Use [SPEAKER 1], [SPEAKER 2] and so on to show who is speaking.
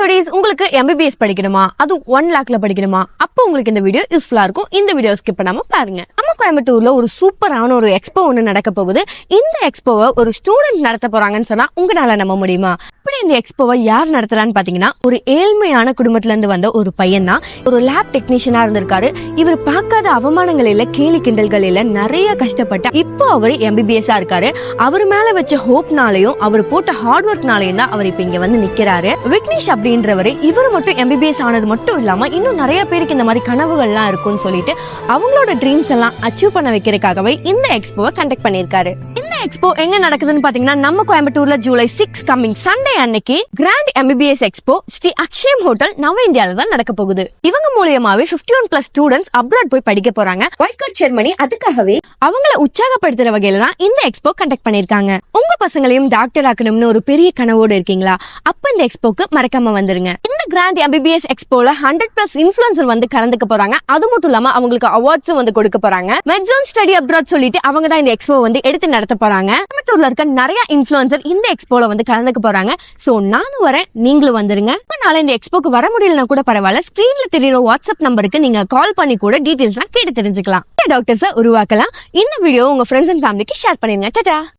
[SPEAKER 1] buddies, உங்களுக்கு MBBS படிக்கணுமா? அது 1 lakhல படிக்கணுமா? அப்போ உங்களுக்கு இந்த வீடியோ யூஸ்ஃபுல்லா இருக்கும். இந்த வீடியோ ஸ்கிப் பண்ணாம பாருங்க. நம்ம கோயம்புத்தூர்ல ஒரு சூப்பரான ஒரு எக்ஸ்போ ஒன்னு நடக்க போகுது. இந்த எக்ஸ்போவை ஒரு ஸ்டூடெண்ட் நடத்த போறாங்கன்னு சொன்னா உங்களால நம்ப முடியுமா? இப்படி இந்த எக்ஸ்போவை யார் நடத்துறான்னு பாத்தீங்கன்னா, ஒரு ஏழ்மையான குடும்பத்துல இருந்து வந்த ஒரு பையன் தான் ஒரு லேப் டெக்னீஷியனா இருந்திருக்காரு. இவர் பார்க்காத அவமானங்கள் இல்ல, கேலி கிண்டல்கள் இல்ல, நிறைய கஷ்டப்பட்ட இப்போ அவர் MBBS இருக்காரு. அவர் மேல வச்ச ஹோப்னாலையும் அவர் போட்ட ஹார்ட் ஒர்க்னாலையும் தான் அவர் இப்ப இங்க வந்து நிக்கிறாரு. விக்னேஷ் அப்படின்றவரு இவர் மட்டும் MBBS ஆனது மட்டும் இல்லாம இன்னும் நிறைய பேருக்கு இந்த மாதிரி கனவுகள்லாம் இருக்கும்னு சொல்லிட்டு அவங்களோட ட்ரீம்ஸ் எல்லாம் அச்சீவ் பண்ண வைக்கிறதுக்காகவே இந்த எக்ஸ்போவை கண்டக்ட் பண்ணிருக்காரு. இந்த எக்ஸ்போ எங்க நடக்குதுன்னு பாத்தீங்கன்னா, நம்ம கோயம்புத்தூர்ல ஜூலை 6 கமிங் சண்டே அன்னைக்கு grand MBBS expo Shri Akshayam hotel Nava இந்தியால தான் நடக்க போகுது. இவங்க மூலியமாவே 51+ ஸ்டூடெண்ட்ஸ் அப்ராட் போய் படிக்க போறாங்க. ஒயிட் கார்ட் செர்மனி அதுக்காகவே அவங்கள உற்சாகப்படுத்துற வகையில தான் இந்த எக்ஸ்போ கண்டக்ட் பண்ணிருக்காங்க. உங்க பசங்களையும் டாக்டர் ஆக்கணும்னு ஒரு பெரிய கனவோடு இருக்கீங்களா? அப்ப இந்த எக்ஸ்போக்கு மறக்காம வந்துருங்க. இந்த கிராண்ட் MBBS எக்ஸ்போல 100+ இன்ஃபுளுசர் வந்து கலந்துக்க போறாங்க. அது மட்டும் இல்லாம அவங்களுக்கு அவார்ட்ஸும் வந்து கொடுக்க போறாங்க. மெட்ஸோன் ஸ்டடி அப்ராட் சொல்லிட்டு அவங்க தான் இந்த எக்ஸ்போ வந்து எடுத்து நடத்த போறாங்க. கோயம்புத்தூர்ல இருக்க நிறைய இன்ஃபுளுசர் இந்த எக்ஸ்போல வந்து கலந்துக்க போறாங்க. சோ நானும் வரேன், நீங்களும் வந்துருங்க. அதனால இந்த எக்ஸ்போக்கு வர முடியலனா கூட பரவாயில்ல, ஸ்கிரீன்ல தெரியுற வாட்ஸ்அப் நம்பருக்கு நீங்க கால் பண்ணி கூட டீடைல்ஸ்லாம் கேட்டு தெரிஞ்சுக்கலாம். டாக்டர்ஸை உருவாக்கலாம். இந்த வீடியோ உங்க ஃப்ரெண்ட்ஸ் அண்ட் ஃபேமிலிக்கு ஷேர் பண்ணிருங்க. டாடா.